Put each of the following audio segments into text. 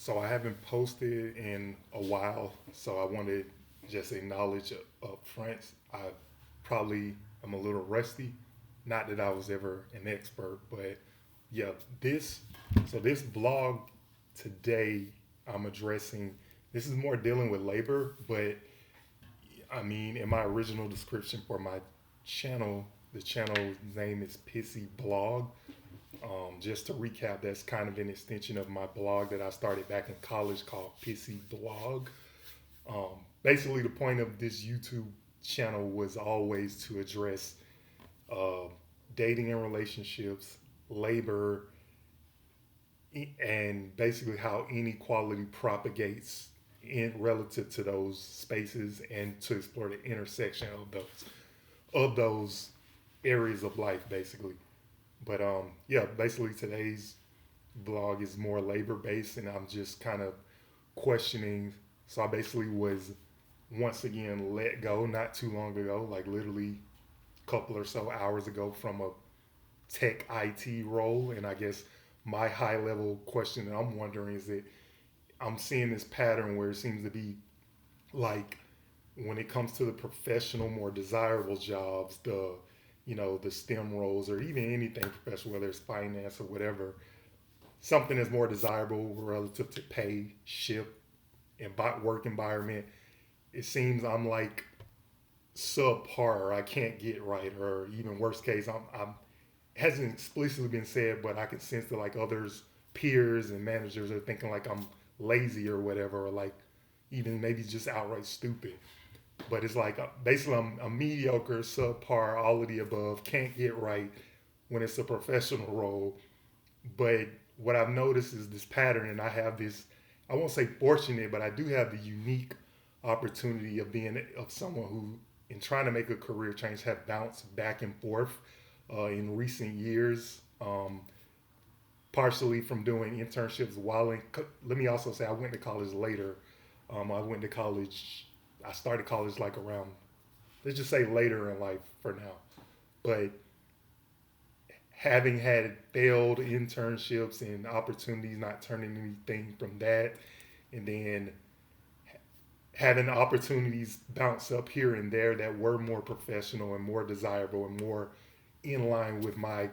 So I haven't posted in a while, so I wanted to just acknowledge up front. I probably am a little rusty. Not that I was ever an expert, but yeah, this this vlog today I'm addressing this is more dealing with labor, but I mean in my original description for my channel, the channel name is Pissy Blog. Just to recap, that's kind of an extension of my blog that I started back in college called Pissy Blog. Basically, the point of this YouTube channel was always to address uh, dating and relationships, labor, and basically how inequality propagates in relative to those spaces, and to explore the intersection of those areas of life, basically. But yeah, basically today's vlog is more labor based, and I'm just kind of questioning. So I basically was once again let go not too long ago, like literally a couple or so hours ago, from a tech IT role. And I guess my high level question that I'm wondering is that I'm seeing this pattern where it seems to be like when it comes to the professional, more desirable jobs, the STEM roles, or even anything professional, whether it's finance or whatever, something that's more desirable relative to pay, shift, and work environment. It seems I'm like subpar, or I can't get right, or even worst case, I'm hasn't explicitly been said, but I can sense that like others, peers and managers are thinking like I'm lazy or whatever, or like even maybe just outright stupid. But it's like basically I'm mediocre, subpar, all of the above, can't get right when it's a professional role. But what I've noticed is this pattern, and I have this, I won't say fortunate, but I do have the unique opportunity of being of someone who, in trying to make a career change, have bounced back and forth in recent years. Partially from doing internships while in. Let me also say I went to college later. I went to college. I started college like around, let's just say later in life for now. But having had failed internships and opportunities, not turning anything from that, and then having opportunities bounce up here and there that were more professional and more desirable and more in line with my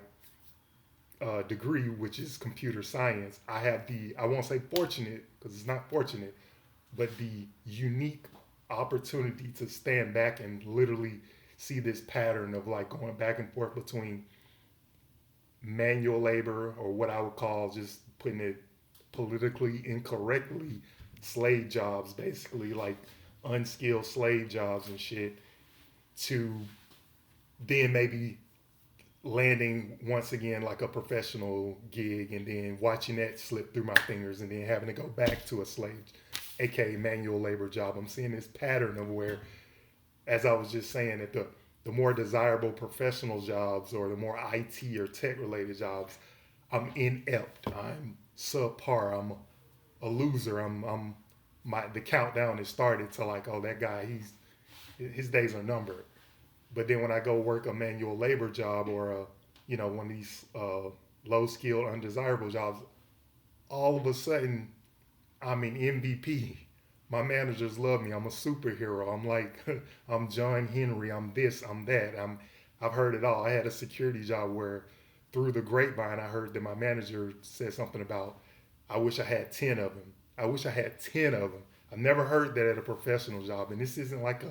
degree, which is computer science. I have I won't say fortunate because it's not fortunate, but the unique opportunity to stand back and literally see this pattern of like going back and forth between manual labor, or what I would call, just putting it politically incorrectly, slave jobs, basically like unskilled slave jobs and shit, to then maybe landing once again like a professional gig, and then watching that slip through my fingers, and then having to go back to a slave, aka manual labor job. I'm seeing this pattern of where, as I was just saying, that the more desirable professional jobs, or the more IT or tech related jobs, I'm inept. I'm subpar. I'm a loser. I'm my the countdown has started to like, oh, that guy, his days are numbered. But then when I go work a manual labor job, or one of these low skilled, undesirable jobs, all of a sudden I'm an MVP. My managers love me. I'm a superhero. I'm like I'm John Henry. I'm this. I'm that. I've heard it all. I had a security job where, through the grapevine, I heard that my manager said something about, I wish I had 10 of them. I wish I had 10 of them. I've never heard that at a professional job. And this isn't like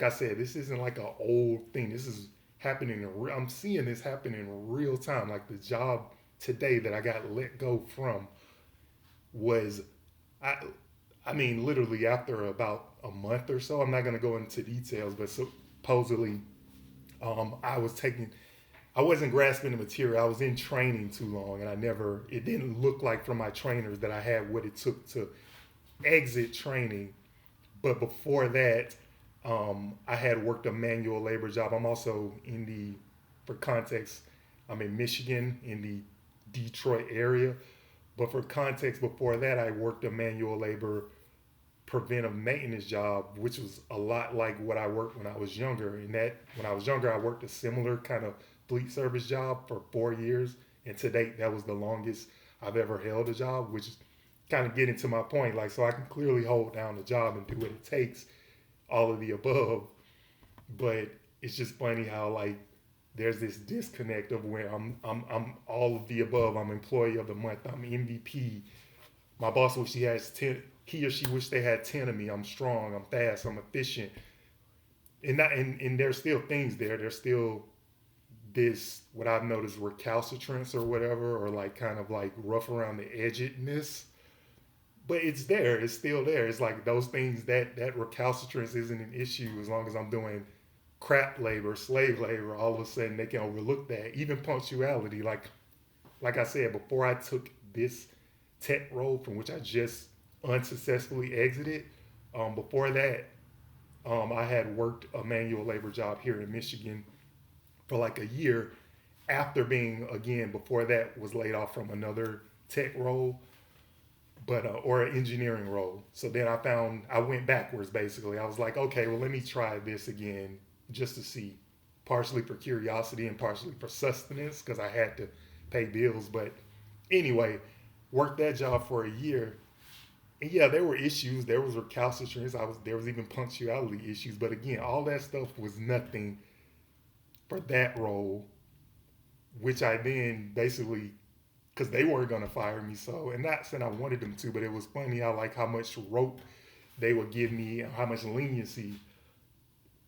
I said, this isn't like an old thing. This is happening I'm seeing this happen in real time. Like the job today that I got let go from was, I, I mean, literally after about a month or so. I'm not going to go into details, but supposedly, I was taking, I wasn't grasping the material. I was in training too long, and it didn't look like from my trainers that I had what it took to exit training. But before that, I had worked a manual labor job. I'm also for context, I'm in Michigan, in the Detroit area. But for context, before that, I worked a manual labor preventive maintenance job, which was a lot like what I worked when I was younger. And that, when I was younger, I worked a similar kind of fleet service job for 4 years. And to date, that was the longest I've ever held a job, which kind of getting to my point, like, so I can clearly hold down the job and do what it takes, all of the above. But it's just funny how like there's this disconnect of where I'm all of the above. I'm employee of the month. I'm MVP. My boss wish he has 10. He or she wish they had 10 of me. I'm strong. I'm fast. I'm efficient. And there's still things there. There's still this what I've noticed recalcitrance or whatever, or like kind of like rough around the edgedness. But it's there. It's still there. It's like those things that recalcitrance isn't an issue as long as I'm doing crap labor, slave labor. All of a sudden they can overlook that. Even punctuality. Like I said before, I took this tech role from which I just unsuccessfully exited. Before that, I had worked a manual labor job here in Michigan for like a year after being, again, before that was laid off from another tech role, but or an engineering role. So then I went backwards basically. I was like, okay, well, let me try this again just to see, partially for curiosity and partially for sustenance because I had to pay bills. But anyway, worked that job for a year. And yeah, there were issues. There was recalcitrance. There was even punctuality issues. But again, all that stuff was nothing for that role, which I then basically, because they weren't gonna fire me. So, and not saying I wanted them to, but it was funny. I like how much rope they would give me and how much leniency,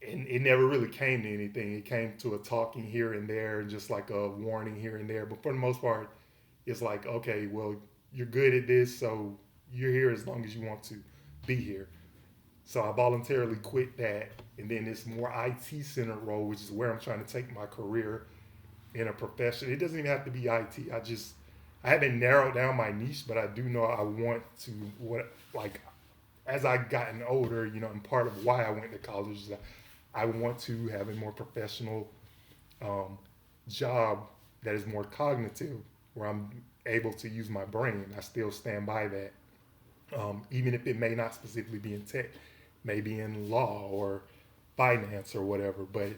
and it never really came to anything. It came to a talking here and there, and just like a warning here and there. But for the most part, it's like, okay, well, you're good at this, so you're here as long as you want to be here. So I voluntarily quit that, and then this more IT centered role, which is where I'm trying to take my career in a profession. It doesn't even have to be IT. I haven't narrowed down my niche, but I do know I want to what like as I gotten older, and part of why I went to college is that I want to have a more professional um, job that is more cognitive, where I'm able to use my brain. I still stand by that, even if it may not specifically be in tech, maybe in law or finance or whatever. But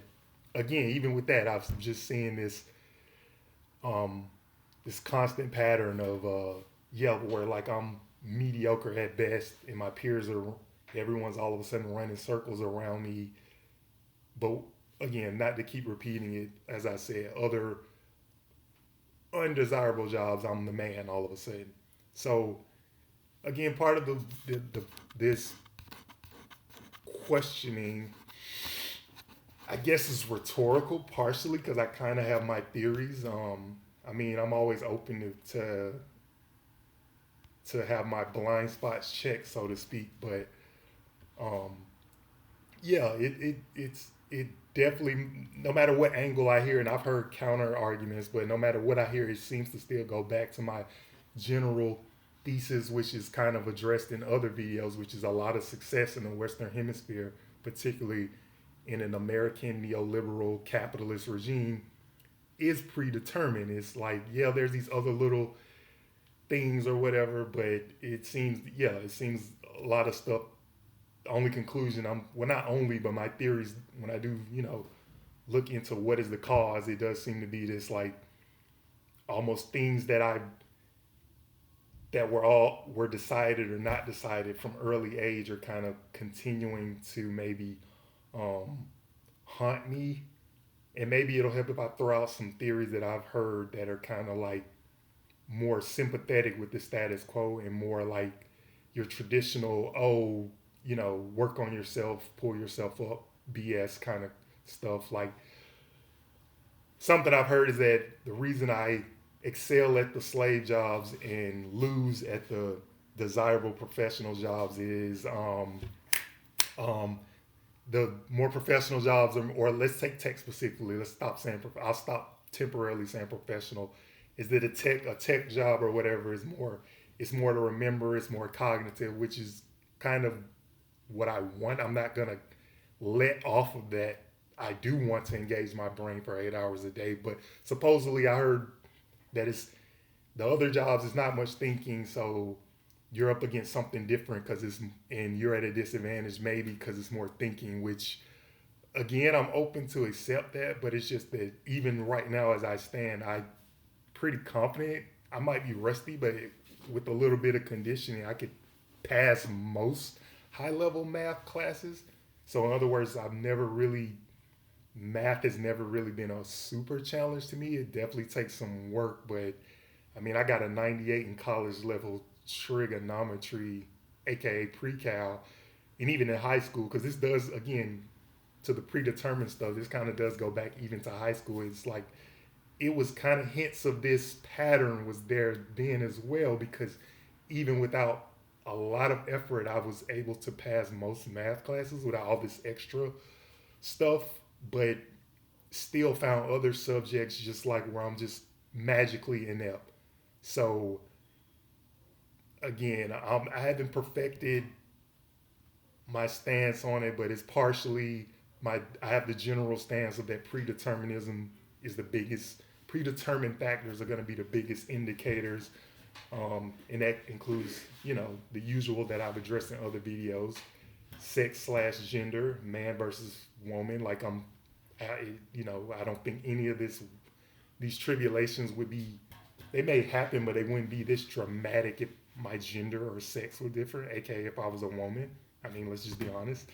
again, even with that, I'm just seeing um, this constant pattern of where like I'm mediocre at best, and my peers are everyone's all of a sudden running circles around me. But again, not to keep repeating it, as I said, other undesirable jobs, I'm the man all of a sudden. So again, part of the this questioning, I guess, is rhetorical, partially because I kind of have my theories. I mean, I'm always open to have my blind spots checked, so to speak. But um, yeah, it definitely, no matter what angle I hear, and I've heard counter arguments, but no matter what I hear, it seems to still go back to my general thesis, which is kind of addressed in other videos, which is a lot of success in the Western Hemisphere, particularly in an American neoliberal capitalist regime, is predetermined. It's like, yeah, there's these other little things or whatever, but it seems a lot of stuff. The only conclusion well, not only, but my theories, when I do, look into what is the cause, it does seem to be this like almost things that were decided or not decided from early age are kind of continuing to maybe um, haunt me. And maybe it'll help if I throw out some theories that I've heard that are kind of like more sympathetic with the status quo and more like your traditional, work on yourself, pull yourself up, BS kind of stuff. Like something I've heard is that the reason I excel at the slave jobs and lose at the desirable professional jobs is um, the more professional jobs, or let's take tech specifically. Let's stop saying. I'll stop temporarily saying professional. Is that a tech job or whatever is more? It's more to remember. It's more cognitive, which is kind of what I want. I'm not gonna let off of that. I do want to engage my brain for 8 hours a day, but supposedly I heard that it's the other jobs is not much thinking, so you're up against something different and you're at a disadvantage maybe because it's more thinking, which again, I'm open to accept that, but it's just that even right now as I stand, I pretty confident. I might be rusty, but with a little bit of conditioning, I could pass most high level math classes. So in other words, math has never really been a super challenge to me. It definitely takes some work, but I mean, I got a 98 in college level trigonometry, aka pre-cal, and even in high school, because this does, again, to the predetermined stuff, this kind of does go back even to high school. It's like it was kind of hints of this pattern was there then as well, because even without a lot of effort, I was able to pass most math classes without all this extra stuff, but still found other subjects just like where I'm just magically inept. So again, I haven't perfected my stance on it, but it's partially I have the general stance of that predeterminism is the biggest predetermined factors are going to be the biggest indicators, and that includes the usual that I've addressed in other videos: sex slash gender, man versus woman. Like I don't think any of these tribulations would be. They may happen, but they wouldn't be this dramatic if my gender or sex were different. AKA if I was a woman. I mean, let's just be honest.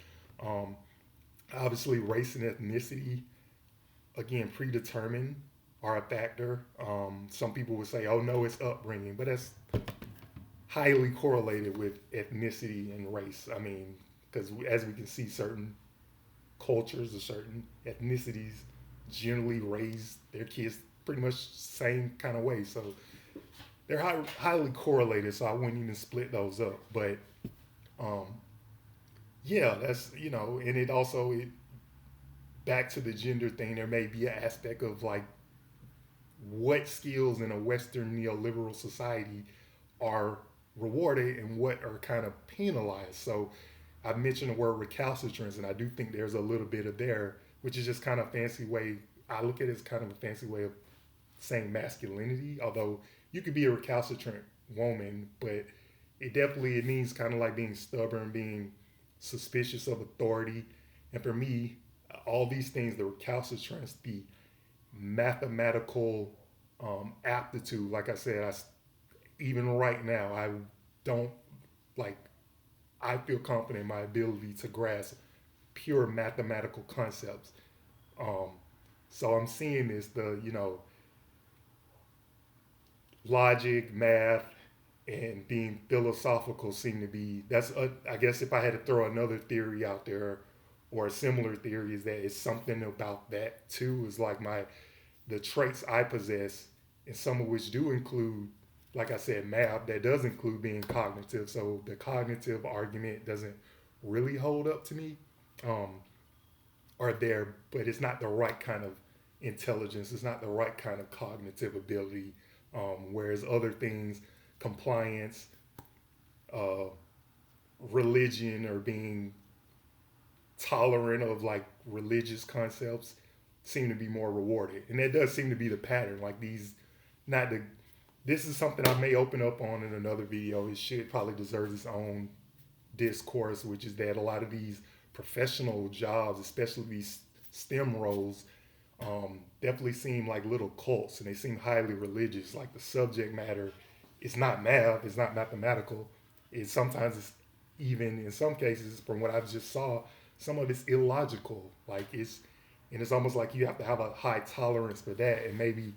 Um, Obviously, race and ethnicity, again, predetermined, are a factor. Some people would say, "Oh no, it's upbringing," but that's highly correlated with ethnicity and race. I mean, because as we can see, certain cultures or certain ethnicities generally raise their kids pretty much same kind of way. So they're highly correlated. So I wouldn't even split those up. But um, yeah, that's and it back to the gender thing. There may be an aspect of like what skills in a Western neoliberal society are rewarded and what are kind of penalized. So I mentioned the word recalcitrance, and I do think there's a little bit of there, which is just kind of a fancy way. I look at it as kind of a fancy way of saying masculinity, although you could be a recalcitrant woman, but it means kind of like being stubborn, being suspicious of authority. And for me, all these things, the recalcitrance, the mathematical aptitude, like I said, even right now, don't like, I feel confident in my ability to grasp pure mathematical concepts. Um, so I'm seeing this, logic, math, and being philosophical seem to be I guess if I had to throw another theory out there or a similar theory is that it's something about that too is like the traits I possess, and some of which do include, like I said, math, that does include being cognitive. So the cognitive argument doesn't really hold up to me, um, are there, but it's not the right kind of intelligence. It's not the right kind of cognitive ability. Whereas other things, compliance, uh, religion, or being tolerant of like religious concepts, seem to be more rewarded. And that does seem to be the pattern. Like not the, this is something I may open up on in another video. It should probably deserve its own discourse, which is that a lot of these professional jobs, especially these STEM roles, definitely seem like little cults, and they seem highly religious. Like the subject matter is not math, it's not mathematical. It's even in some cases, from what I just saw, some of it's illogical. And it's almost like you have to have a high tolerance for that. And maybe,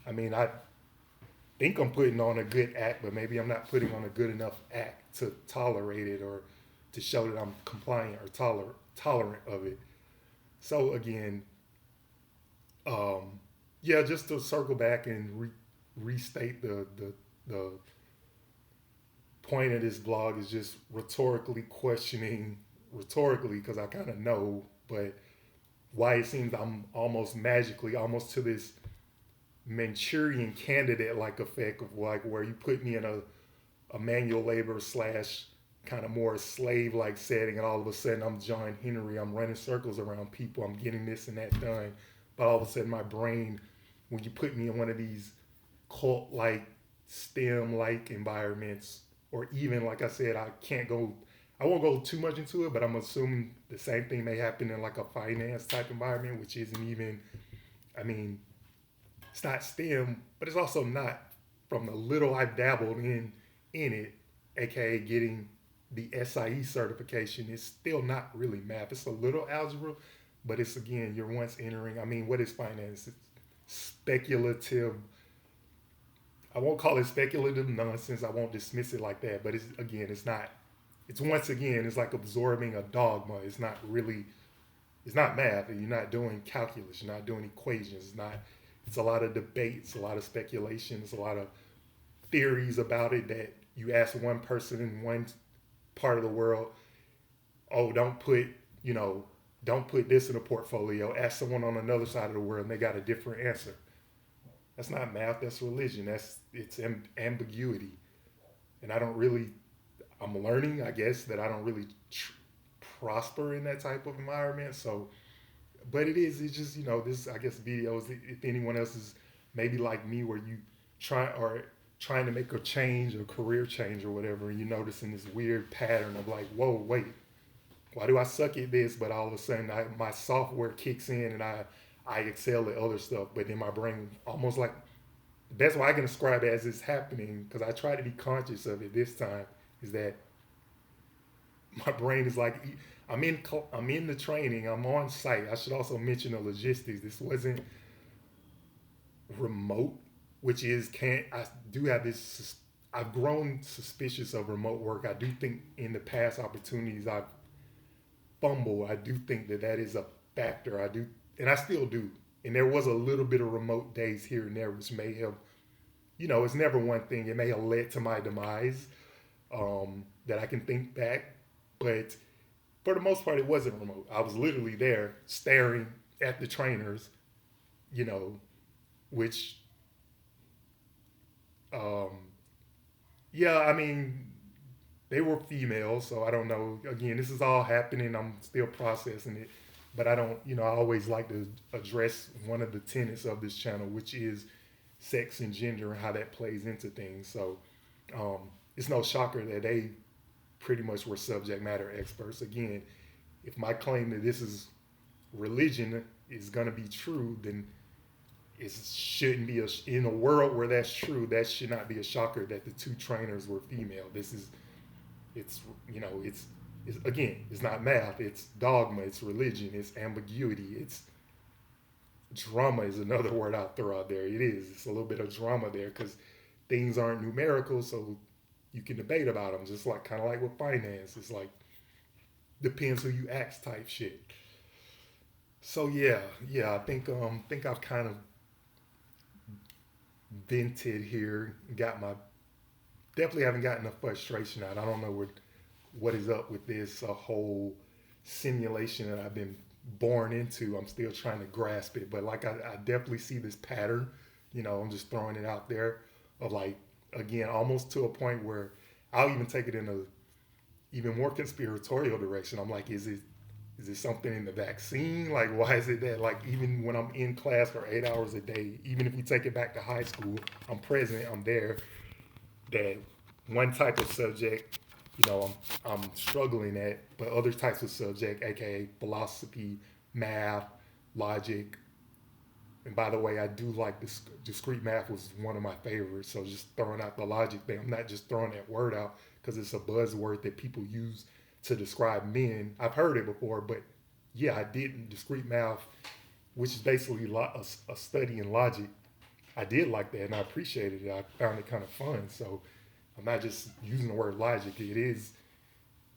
I mean, I think I'm putting on a good act, but maybe I'm not putting on a good enough act to tolerate it or to show that I'm compliant or tolerant of it. So again, yeah, just to circle back and restate the point of this blog is just rhetorically, because I kind of know, but why it seems I'm almost magically, almost to this Manchurian candidate like effect of like where you put me in a manual labor slash kind of more slave like setting, and all of a sudden I'm John Henry, I'm running circles around people, I'm getting this and that done. But all of a sudden my brain, when you put me in one of these cult like STEM like environments, or even like I said, I won't go too much into it, but I'm assuming the same thing may happen in like a finance type environment, which isn't even, I mean, it's not STEM, but it's also not, from the little I've dabbled in it, aka getting the SIE certification, is still not really math. It's a little algebra, but it's again, you're once entering. I mean, what is finance? It's speculative. I won't call it speculative nonsense. I won't dismiss it like that. But it's again, it's not. It's once again, it's like absorbing a dogma. It's not really. It's not math. You're not doing calculus. You're not doing equations. It's not. It's a lot of debates, a lot of speculations, a lot of theories about it that you ask one person in one part of the world, oh, you know, don't put this in a portfolio. Ask someone on another side of the world and they got a different answer. That's not math, that's religion. It's ambiguity. And I don't really, I'm learning, I guess, that I don't really prosper in that type of environment. So, but it's just, this, I guess, videos, if anyone else is maybe like me where you trying to make a change, a career change or whatever, and you're noticing this weird pattern of like, whoa, wait, why do I suck at this? But all of a sudden my software kicks in and I excel at other stuff. But then my brain almost like, that's why I can describe it as it's happening, because I try to be conscious of it this time, is that my brain is like, I'm in the training, I'm on site. I should also mention the logistics. This wasn't remote, which is I do have this. I've grown suspicious of remote work. I do think in the past opportunities I've fumbled. I do think that is a factor. I do, and I still do. And there was a little bit of remote days here and there, which may have, it's never one thing. It may have led to my demise, that I can think back. But for the most part, it wasn't remote. I was literally there staring at the trainers, which, yeah, I mean, they were female, so I don't know. Again, this is all happening. I'm still processing it. But I don't, I always like to address one of the tenets of this channel, which is sex and gender and how that plays into things. So it's no shocker that they pretty much were subject matter experts. Again, if my claim that this is religion is going to be true, then it shouldn't be in a world where that's true. That should not be a shocker that the two trainers were female. It's again, it's not math. It's dogma. It's religion. It's ambiguity. It's drama is another word I'll throw out there. It is. It's a little bit of drama there because things aren't numerical, so you can debate about them. Just like kind of like with finance, it's like depends who you ask type shit. So yeah, I think I've kind of vented here. Definitely haven't gotten the frustration out. I don't know what is up with this whole simulation that I've been born into. I'm still trying to grasp it, but like I definitely see this pattern. I'm just throwing it out there of like, again, almost to a point where I'll even take it in a even more conspiratorial direction. I'm like, is it something in the vaccine? Like, why is it that, like, even when I'm in class for 8 hours a day, even if we take it back to high school, I'm present, I'm there, that one type of subject, I'm struggling at, but other types of subject, aka philosophy, math, logic, and by the way, I do like this. Discrete math was one of my favorites. So just throwing out the logic thing, I'm not just throwing that word out because it's a buzzword that people use to describe men. I've heard it before, but yeah, I did discrete math, which is basically a study in logic. I did like that, and I appreciated it. I found it kind of fun. So I'm not just using the word logic. It is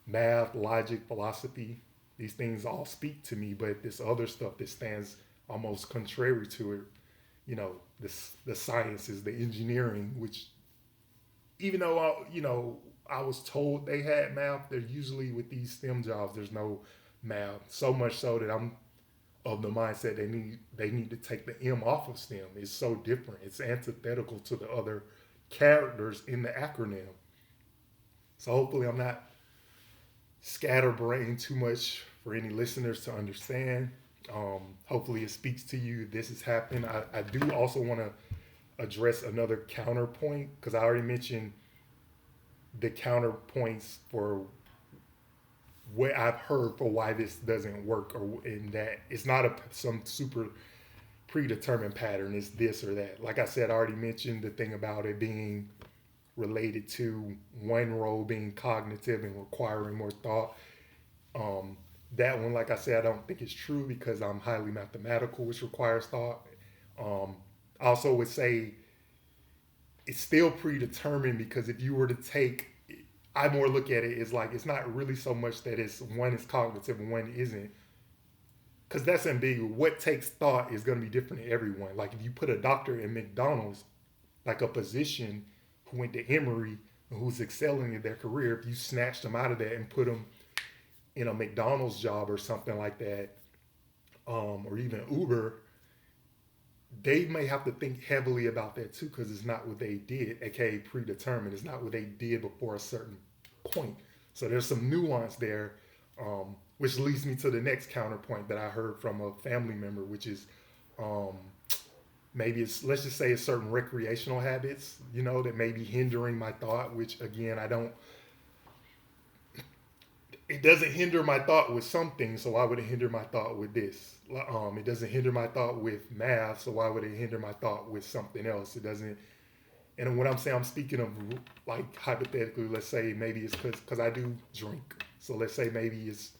math, logic, philosophy. These things all speak to me, but this other stuff that stands almost contrary to it, the sciences, the engineering, which even though I was told they had math, they're usually with these STEM jobs, there's no math. So much so that I'm of the mindset they need to take the M off of STEM. It's so different. It's antithetical to the other characters in the acronym. So hopefully I'm not scatterbrained too much for any listeners to understand. Hopefully it speaks to you. This has happened. I do also want to address another counterpoint because I already mentioned the counterpoints for what I've heard for why this doesn't work, or in that it's not some super predetermined pattern. It's this or that. Like I said, I already mentioned the thing about it being related to one role being cognitive and requiring more thought. Um, that one, like I said, I don't think it's true because I'm highly mathematical, which requires thought. Um, I also would say it's still predetermined because if you were to take, I more look at it as like it's not really so much that it's one is cognitive and one isn't, because that's ambiguous. What takes thought is going to be different to everyone. Like if you put a doctor in McDonald's, like a physician who went to Emory who's excelling in their career, if you snatched them out of that and put them in a McDonald's job or something like that, or even Uber, they may have to think heavily about that too because it's not what they did, aka predetermined. It's not what they did before a certain point. So there's some nuance there, which leads me to the next counterpoint that I heard from a family member, which is um, maybe it's, let's just say it's certain recreational habits, that may be hindering my thought, which again, I don't, it doesn't hinder my thought with some things, so why would it hinder my thought with this? It doesn't hinder my thought with math, so why would it hinder my thought with something else? It doesn't. And when I'm saying, I'm speaking of like hypothetically, let's say maybe it's because I do drink. So let's say maybe it's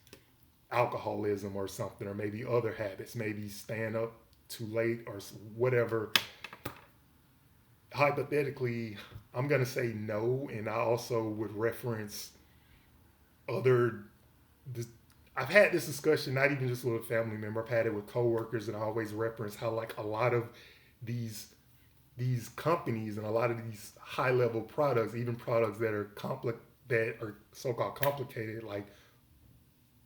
alcoholism or something, or maybe other habits, maybe staying up too late or whatever. Hypothetically, I'm gonna say no, and I also would reference other. This, I've had this discussion not even just with a family member. I've had it with coworkers, and I always reference how like a lot of these these companies and a lot of these high level products, even products that are that are so called complicated, like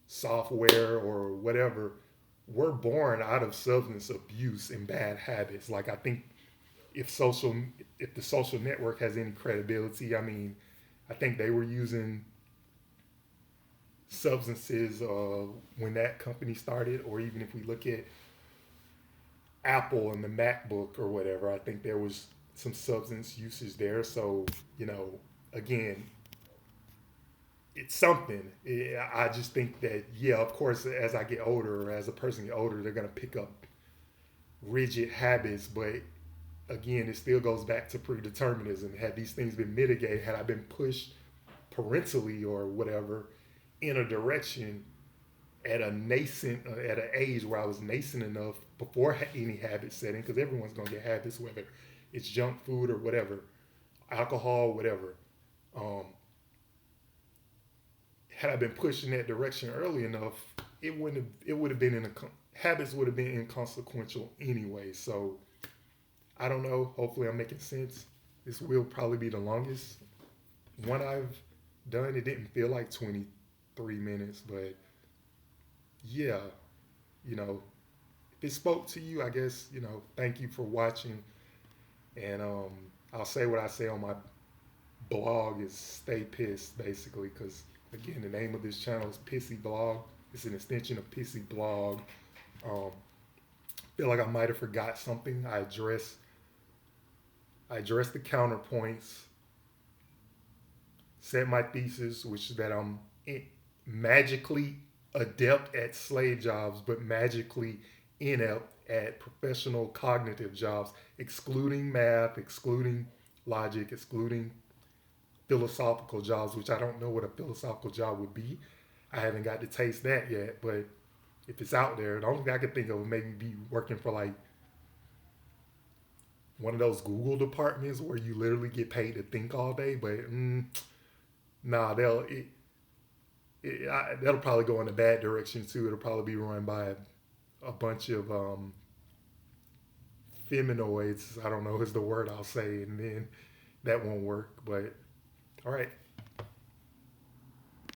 software or whatever, were born out of substance abuse and bad habits. Like I think if social if the social network has any credibility, I mean, I think they were using substances when that company started, or even if we look at Apple and the MacBook or whatever, I think there was some substance usage there. So, again, it's something. I just think that, yeah, of course, as I get older, or as a person get older, they're going to pick up rigid habits. But again, it still goes back to predeterminism. Had these things been mitigated, had I been pushed parentally or whatever in a direction at an age where I was nascent enough before any habit setting, because everyone's gonna get habits, whether it's junk food or whatever, alcohol, whatever. Um, had I been pushed in that direction early enough, it would have been habits would have been inconsequential anyway. So I don't know. Hopefully, I'm making sense. This will probably be the longest one I've done. It didn't feel like 23 minutes, but yeah, if it spoke to you, I guess, thank you for watching. And I'll say what I say on my blog is stay pissed, basically, because, again, the name of this channel is Pissy Blog. It's an extension of Pissy Blog. Feel like I might have forgot something. I addressed the counterpoints, said my thesis, which is that I'm magically adept at slave jobs, but magically inept at professional cognitive jobs, excluding math, excluding logic, excluding philosophical jobs, which I don't know what a philosophical job would be. I haven't got to taste that yet, but if it's out there, the only thing I could think of would maybe be working for like one of those Google departments where you literally get paid to think all day. But nah, that'll probably go in a bad direction too. It'll probably be run by a bunch of feminoids. I don't know is the word I'll say, and then that won't work. But all right,